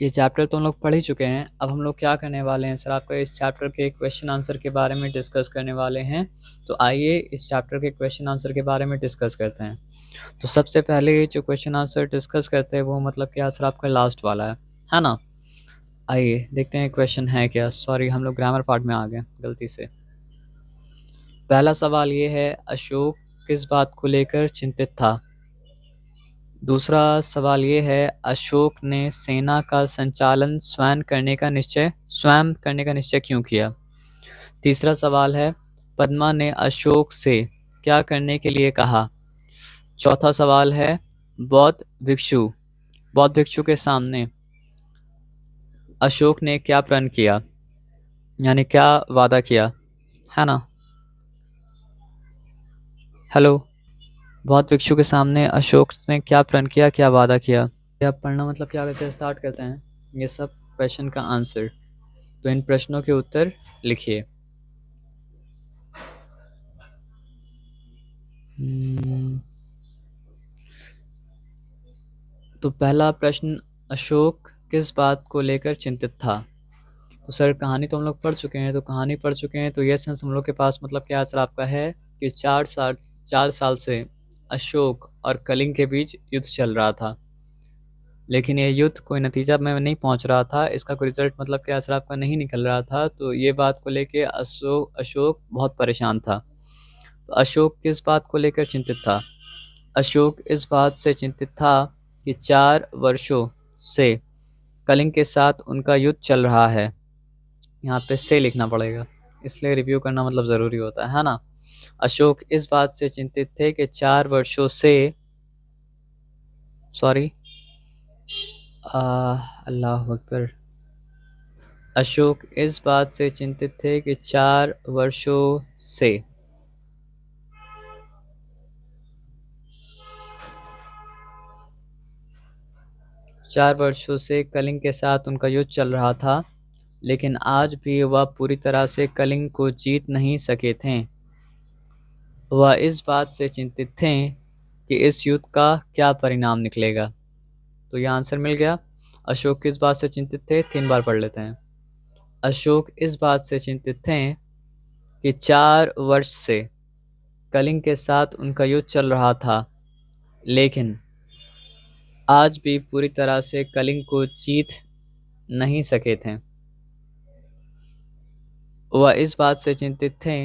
ये चैप्टर तो हम लोग पढ़ ही चुके हैं। अब हम लोग क्या करने वाले हैं सर, आपको इस चैप्टर के क्वेश्चन आंसर के बारे में डिस्कस करने वाले हैं। तो आइए इस चैप्टर के क्वेश्चन आंसर के बारे में डिस्कस करते हैं। तो सबसे पहले जो क्वेश्चन आंसर डिस्कस करते हैं वो मतलब क्या सर, आपका लास्ट वाला है ना। आइए देखते हैं क्वेश्चन है क्या। सॉरी, हम लोग ग्रामर पार्ट में आ गए गलती से। पहला सवाल ये है, अशोक किस बात को लेकर चिंतित था। दूसरा सवाल ये है, अशोक ने सेना का संचालन स्वयं करने का निश्चय क्यों किया। तीसरा सवाल है, पद्मा ने अशोक से क्या करने के लिए कहा। चौथा सवाल है, बौद्ध भिक्षु के सामने अशोक ने क्या प्रण किया, यानी क्या वादा किया, है ना। हेलो। बौद्ध भिक्षु के सामने अशोक ने क्या प्रण किया, क्या वादा किया। अब पढ़ना मतलब क्या करते हैं, स्टार्ट करते हैं ये सब क्वेश्चन का आंसर। तो इन प्रश्नों के उत्तर लिखिए। तो पहला प्रश्न, अशोक किस बात को लेकर चिंतित था। तो सर कहानी तो हम लोग पढ़ चुके हैं, तो ये सेंस हम लोग के पास मतलब क्या सर आपका है कि 4 साल से अशोक और कलिंग के बीच युद्ध चल रहा था, लेकिन ये युद्ध कोई नतीजा में नहीं पहुंच रहा था, इसका कोई रिजल्ट मतलब क्या सर आपका नहीं निकल रहा था। तो ये बात को लेके अशोक बहुत परेशान था। तो अशोक किस बात को लेकर चिंतित था। अशोक इस बात से चिंतित था कि 4 वर्षों से कलिंग के साथ उनका युद्ध चल रहा है। यहाँ पे से लिखना पड़ेगा, इसलिए रिव्यू करना मतलब ज़रूरी होता है ना। अशोक इस बात से चिंतित थे कि 4 वर्षों से अल्लाह अकबर। अशोक इस बात से चिंतित थे कि 4 वर्षों से कलिंग के साथ उनका युद्ध चल रहा था, लेकिन आज भी वह पूरी तरह से कलिंग को जीत नहीं सके थे। वह इस बात से चिंतित थे कि इस युद्ध का क्या परिणाम निकलेगा। तो यह आंसर मिल गया। अशोक किस बात से चिंतित थे, 3 बार पढ़ लेते हैं। अशोक इस बात से चिंतित थे कि 4 वर्ष से कलिंग के साथ उनका युद्ध चल रहा था, लेकिन आज भी पूरी तरह से कलिंग को जीत नहीं सके थे। वह इस बात से चिंतित थे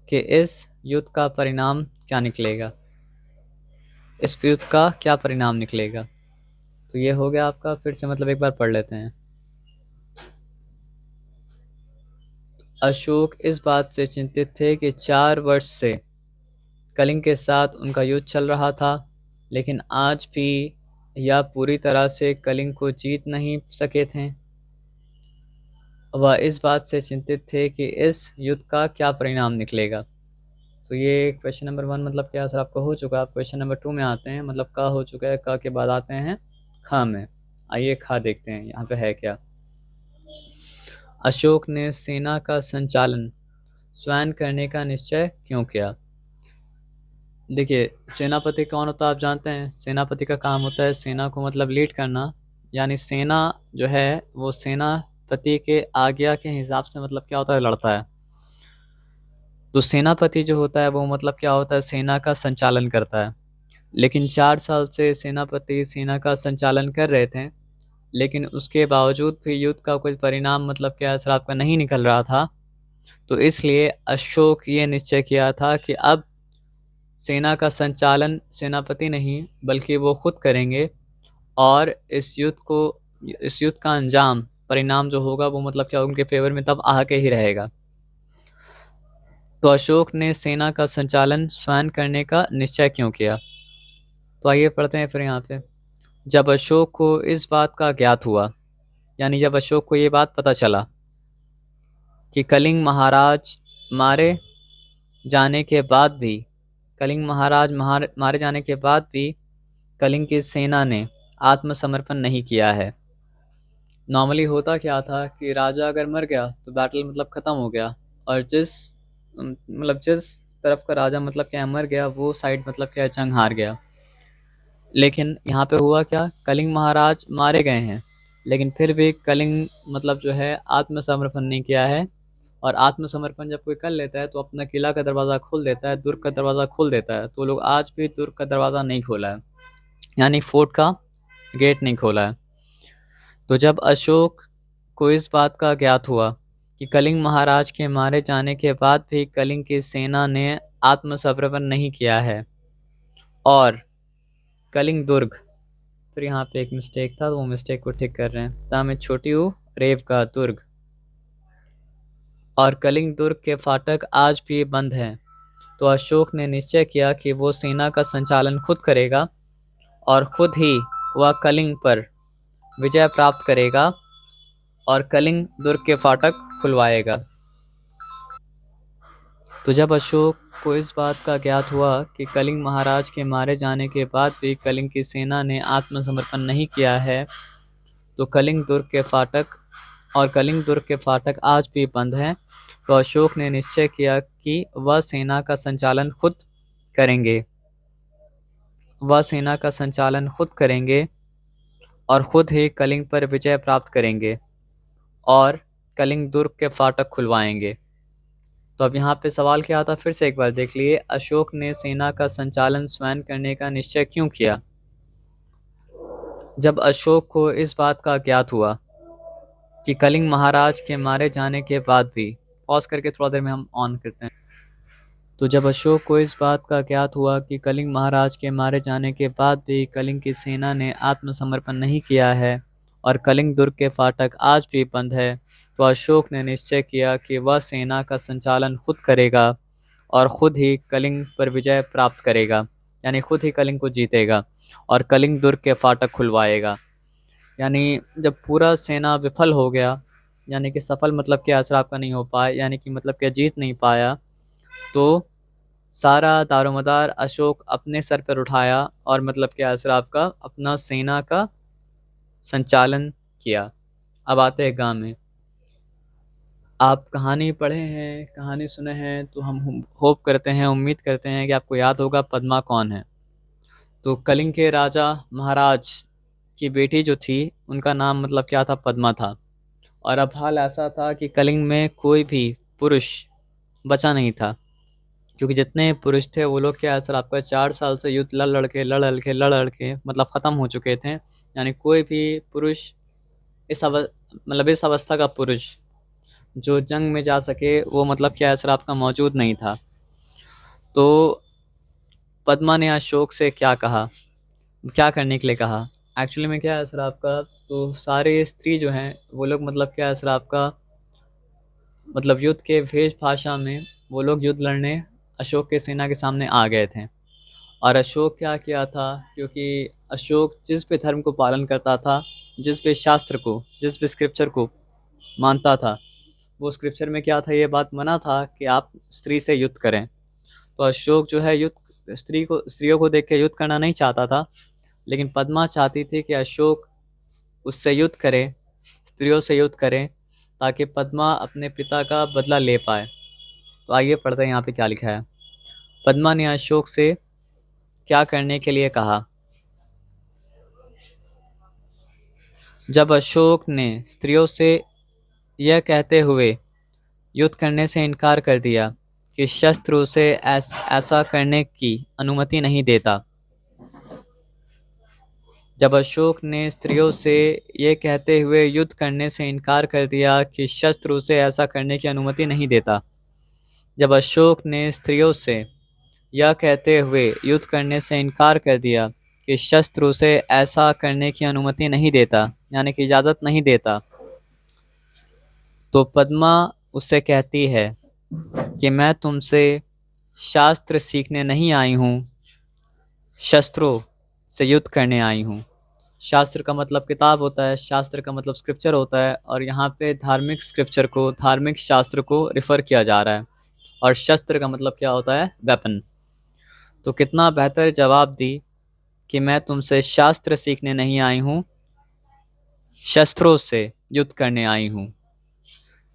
कि इस युद्ध का परिणाम क्या निकलेगा, इस युद्ध का क्या परिणाम निकलेगा। तो ये हो गया आपका। फिर से मतलब एक बार पढ़ लेते हैं। अशोक इस बात से चिंतित थे कि 4 वर्ष से कलिंग के साथ उनका युद्ध चल रहा था, लेकिन आज भी यह पूरी तरह से कलिंग को जीत नहीं सके थे। वह इस बात से चिंतित थे कि इस युद्ध का क्या परिणाम निकलेगा। तो ये क्वेश्चन नंबर 1 मतलब क्या सर आपका हो चुका है। आप क्वेश्चन नंबर 2 में आते हैं, मतलब का हो चुका है, का के बाद आते हैं खा में। आइए खा देखते हैं यहाँ पे है क्या। अशोक ने सेना का संचालन स्वयं करने का निश्चय क्यों किया। देखिए, सेनापति कौन होता है आप जानते हैं। सेनापति का काम होता है सेना को मतलब लीड करना, यानी सेना जो है वो सेनापति के आज्ञा के हिसाब से मतलब क्या होता है, लड़ता है। तो सेनापति जो होता है वो मतलब क्या होता है, सेना का संचालन करता है। लेकिन 4 साल से सेनापति सेना का संचालन कर रहे थे, लेकिन उसके बावजूद भी युद्ध का कोई परिणाम मतलब क्या असर आपका नहीं निकल रहा था। तो इसलिए अशोक ये निश्चय किया था कि अब सेना का संचालन सेनापति नहीं बल्कि वो खुद करेंगे, और इस युद्ध का अंजाम परिणाम जो होगा वो मतलब क्या उनके फेवर में तब आके ही रहेगा। तो अशोक ने सेना का संचालन स्वयं करने का निश्चय क्यों किया। तो आइए पढ़ते हैं फिर यहाँ पे। जब अशोक को इस बात का ज्ञात हुआ, यानी जब अशोक को ये बात पता चला कि कलिंग महाराज मारे जाने के बाद भी मारे जाने के बाद भी कलिंग की सेना ने आत्मसमर्पण नहीं किया है। नॉर्मली होता क्या था कि राजा अगर मर गया तो बैटल मतलब ख़त्म हो गया, और जिस तरफ का राजा मतलब क्या मर गया वो साइड मतलब क्या जंग हार गया। लेकिन यहाँ पे हुआ क्या, कलिंग महाराज मारे गए हैं, लेकिन फिर भी कलिंग मतलब जो है आत्मसमर्पण नहीं किया है। और आत्मसमर्पण जब कोई कर लेता है तो अपना किला का दरवाज़ा खोल देता है, दुर्ग का दरवाज़ा खोल देता है। तो लोग आज भी दुर्ग का दरवाज़ा नहीं खोला है, यानी फोर्ट का गेट नहीं खोला है। तो जब अशोक को इस बात का ज्ञात हुआ कि कलिंग महाराज के मारे जाने के बाद भी कलिंग की सेना ने आत्मसमर्पण नहीं किया है और कलिंग दुर्ग, फिर यहाँ पे एक मिस्टेक था तो वो मिस्टेक को ठीक कर रहे हैं, ता मैं छोटी हूँ रेव का दुर्ग, और कलिंग दुर्ग के फाटक आज भी बंद हैं। तो अशोक ने निश्चय किया कि वो सेना का संचालन खुद करेगा और खुद ही वह कलिंग पर विजय प्राप्त करेगा और कलिंग दुर्ग के फाटक खुलवाएगा। तो जब अशोक को इस बात का ज्ञात हुआ कि कलिंग महाराज के मारे जाने के बाद भी कलिंग की सेना ने आत्मसमर्पण नहीं किया है, तो कलिंग दुर्ग के फाटक आज भी बंद हैं। तो अशोक ने निश्चय किया कि वह सेना का संचालन खुद करेंगे और खुद ही कलिंग पर विजय प्राप्त करेंगे और कलिंग दुर्ग के फाटक खुलवाएंगे। तो अब यहाँ पे सवाल क्या आता, फिर से एक बार देख लिए। अशोक ने सेना का संचालन स्वयं करने का निश्चय क्यों किया? जब अशोक को इस बात का ज्ञात हुआ कि कलिंग महाराज के मारे जाने के बाद भी, पॉज करके थोड़ा देर में हम ऑन करते हैं। तो जब अशोक को इस बात का ज्ञात हुआ कि कलिंग महाराज के मारे जाने के बाद भी कलिंग की सेना ने आत्मसमर्पण नहीं किया है और कलिंग दुर्ग के फाटक आज भी बंद है, तो अशोक ने निश्चय किया कि वह सेना का संचालन खुद करेगा और खुद ही कलिंग पर विजय प्राप्त करेगा, यानी खुद ही कलिंग को जीतेगा और कलिंग दुर्ग के फाटक खुलवाएगा। यानी जब पूरा सेना विफल हो गया, यानी कि सफल मतलब कि असर आपका नहीं हो पाया, यानी कि मतलब कि जीत नहीं पाया, तो सारा दारोमदार अशोक अपने सर पर उठाया और मतलब कि असराफ का अपना सेना का संचालन किया। अब आते हैं गाँव में। आप कहानी पढ़े हैं, कहानी सुने हैं, तो हम होप करते हैं, उम्मीद करते हैं कि आपको याद होगा पद्मा कौन है। तो कलिंग के राजा महाराज की बेटी जो थी उनका नाम मतलब क्या था, पद्मा था। और अब हाल ऐसा था कि कलिंग में कोई भी पुरुष बचा नहीं था, क्योंकि जितने पुरुष थे वो लोग क्या सर आपका 4 साल से युद्ध लड़ के मतलब ख़त्म हो चुके थे। यानी कोई भी पुरुष इस अवस्था का पुरुष जो जंग में जा सके वो मतलब क्या सर आपका मौजूद नहीं था। तो पद्मा ने अशोक से क्या कहा, क्या करने के लिए कहा? एक्चुअली में क्या है सर आपका, तो सारे स्त्री जो हैं वो लोग मतलब क्या है सर आपका, मतलब युद्ध के वेश भाषा में वो लोग युद्ध लड़ने अशोक के सेना के सामने आ गए थे। और अशोक क्या किया था, क्योंकि अशोक जिस भी धर्म को पालन करता था, जिस भी शास्त्र को, जिस भी स्क्रिप्चर को मानता था, वो स्क्रिप्चर में क्या था, ये बात मना था कि आप स्त्री से युद्ध करें। तो अशोक जो है युद्ध स्त्रियों को देख के युद्ध करना नहीं चाहता था, लेकिन पद्मा चाहती थी कि अशोक उससे युद्ध करे, स्त्रियों से युद्ध करे, ताकि पद्मा अपने पिता का बदला ले पाए। तो आइए पढ़ते हैं यहाँ पे क्या लिखा है। पद्मा ने अशोक से क्या करने के लिए कहा। जब अशोक ने स्त्रियों से यह कहते हुए युद्ध करने से इनकार कर दिया कि शस्त्र उसे ऐसा करने की अनुमति नहीं देता। जब अशोक ने स्त्रियों से ये कहते हुए युद्ध करने से इनकार कर दिया कि शस्त्र उसे ऐसा करने की अनुमति नहीं देता। जब अशोक ने स्त्रियों से यह कहते हुए युद्ध करने से इनकार कर दिया कि शस्त्र उसे ऐसा करने की अनुमति नहीं देता, यानी कि इजाज़त नहीं देता, तो पद्मा उससे कहती है कि मैं तुमसे शास्त्र सीखने नहीं आई हूँ, शस्त्रों से युद्ध करने आई हूँ। शास्त्र का मतलब किताब होता है, शास्त्र का मतलब स्क्रिप्चर होता है, और यहाँ पे धार्मिक स्क्रिप्चर को, धार्मिक शास्त्र को रिफ़र किया जा रहा है। और शस्त्र का मतलब क्या होता है, वेपन। तो कितना बेहतर जवाब दी कि मैं तुमसे शास्त्र सीखने नहीं आई हूँ, शस्त्रों से युद्ध करने आई हूँ।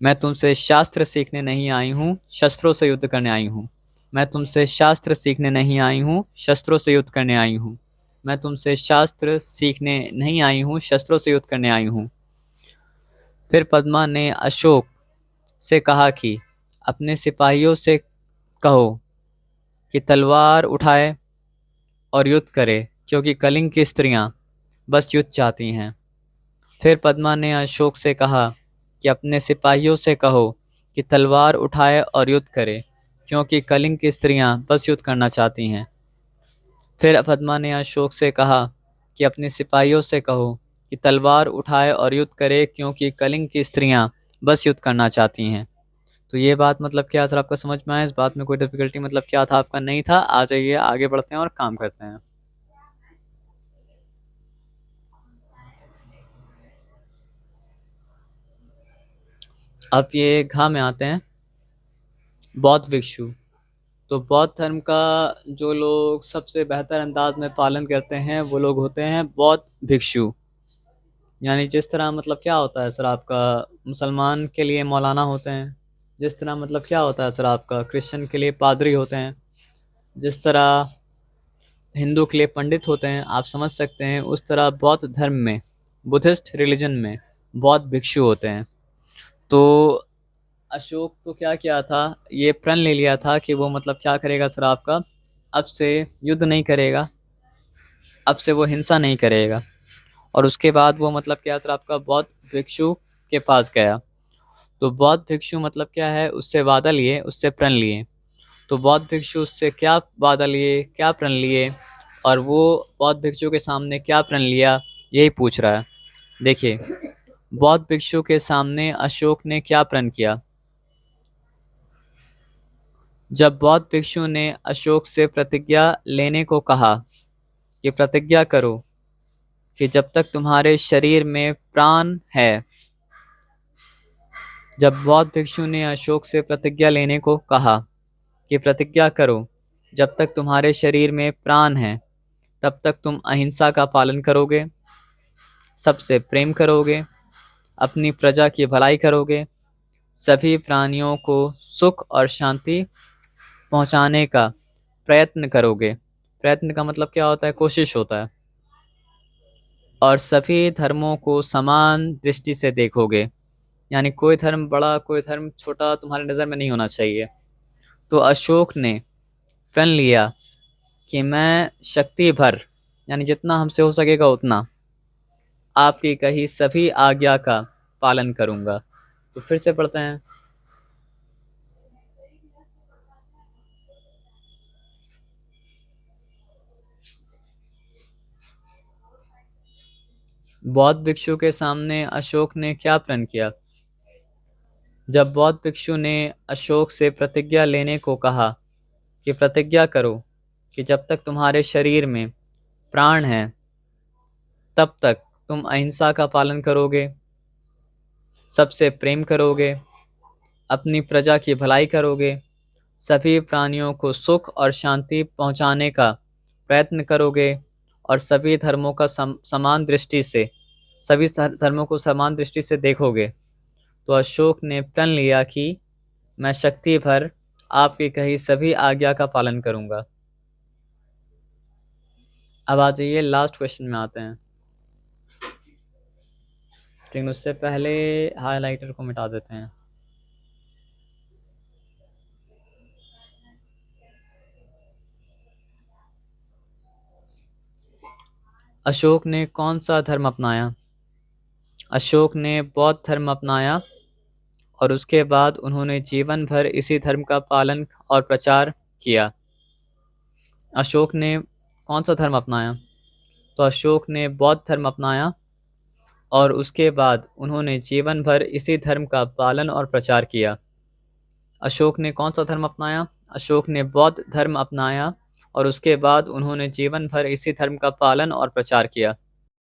मैं तुमसे शास्त्र सीखने नहीं आई हूँ, शस्त्रों से युद्ध करने आई हूँ। मैं तुमसे शास्त्र सीखने नहीं आई हूँ, शस्त्रों से युद्ध करने आई हूँ। मैं तुमसे शास्त्र सीखने नहीं आई हूँ, शस्त्रों से युद्ध करने आई हूँ। फिर पद्मा ने अशोक से कहा कि अपने सिपाहियों से कहो कि तलवार उठाए और युद्ध करे, क्योंकि कलिंग की स्त्रियां बस युद्ध चाहती हैं। फिर पद्मा ने अशोक से कहा कि अपने सिपाहियों से कहो कि तलवार उठाए और युद्ध करे, क्योंकि कलिंग की स्त्रियां बस युद्ध करना चाहती हैं। फिर पद्मा ने अशोक से कहा कि अपने सिपाहियों से कहो कि तलवार उठाए और युद्ध करे, क्योंकि कलिंग की स्त्रियां बस युद्ध करना चाहती हैं। तो ये बात मतलब क्या सर आपका समझ में आया? इस बात में कोई डिफिकल्टी मतलब क्या था आपका? नहीं था? आ जाइए आगे बढ़ते हैं और काम करते हैं। अब ये घा में आते हैं, बौद्ध भिक्षु। तो बौद्ध धर्म का जो लोग सबसे बेहतर अंदाज में पालन करते हैं वो लोग होते हैं बौद्ध भिक्षु। यानी जिस तरह मतलब क्या होता है सर आपका, मुसलमान के लिए मौलाना होते हैं, जिस तरह मतलब क्या होता है सर आपका, क्रिश्चियन के लिए पादरी होते हैं, जिस तरह हिंदू के लिए पंडित होते हैं, आप समझ सकते हैं, उस तरह बौद्ध धर्म में, बुद्धिस्ट रिलीजन में बौद्ध भिक्षु होते हैं। तो अशोक तो क्या किया था, ये प्रण ले लिया था कि वो मतलब क्या करेगा सर आपका, अब से युद्ध नहीं करेगा, अब से वो हिंसा नहीं करेगा। और उसके बाद वो मतलब क्या सर आपका, बौद्ध भिक्षु के पास गया। तो बौद्ध भिक्षु मतलब क्या है, उससे वादा लिए, उससे प्रण लिए। तो बौद्ध भिक्षु उससे क्या वादा लिए, क्या प्रण लिए, और वो बौद्ध भिक्षु के सामने क्या प्रण लिया, यही पूछ रहा है। देखिए, बौद्ध भिक्षु के सामने अशोक ने क्या प्रण किया। जब बौद्ध भिक्षु ने अशोक से प्रतिज्ञा लेने को कहा कि प्रतिज्ञा करो कि जब तक तुम्हारे शरीर में प्राण है, जब बौद्ध भिक्षु ने अशोक से प्रतिज्ञा लेने को कहा कि प्रतिज्ञा करो जब तक तुम्हारे शरीर में प्राण है, तब तक तुम अहिंसा का पालन करोगे, सबसे प्रेम करोगे, अपनी प्रजा की भलाई करोगे, सभी प्राणियों को सुख और शांति पहुंचाने का प्रयत्न करोगे। प्रयत्न का मतलब क्या होता है, कोशिश होता है। और सभी धर्मों को समान दृष्टि से देखोगे, यानी कोई धर्म बड़ा कोई धर्म छोटा तुम्हारी नज़र में नहीं होना चाहिए। तो अशोक ने प्रण लिया कि मैं शक्ति भर, यानी जितना हमसे हो सकेगा उतना, आपकी कही सभी आज्ञा का पालन करूंगा। तो फिर से पढ़ते हैं। बौद्ध भिक्षु के सामने अशोक ने क्या प्रण किया। जब बौद्ध भिक्षु ने अशोक से प्रतिज्ञा लेने को कहा कि प्रतिज्ञा करो कि जब तक तुम्हारे शरीर में प्राण है, तब तक तुम अहिंसा का पालन करोगे, सबसे प्रेम करोगे, अपनी प्रजा की भलाई करोगे, सभी प्राणियों को सुख और शांति पहुंचाने का प्रयत्न करोगे, और सभी धर्मों का समान दृष्टि से, सभी धर्मों को समान दृष्टि से देखोगे। तो अशोक ने प्रण लिया कि मैं शक्ति भर आपकी कही सभी आज्ञा का पालन करूंगा। अब आ जाइए लास्ट क्वेश्चन में आते हैं। लेकिन उससे पहले हाइलाइटर को मिटा देते हैं। अशोक ने कौन सा धर्म अपनाया। अशोक ने बौद्ध धर्म अपनाया, और उसके बाद उन्होंने जीवन भर इसी धर्म का पालन और प्रचार किया। अशोक ने कौन सा धर्म अपनाया, तो अशोक ने बौद्ध धर्म अपनाया, और उसके बाद उन्होंने जीवन भर इसी धर्म का पालन और प्रचार किया। अशोक ने कौन सा धर्म अपनाया, अशोक ने बौद्ध धर्म अपनाया, और उसके बाद उन्होंने जीवन भर इसी धर्म का पालन और प्रचार किया।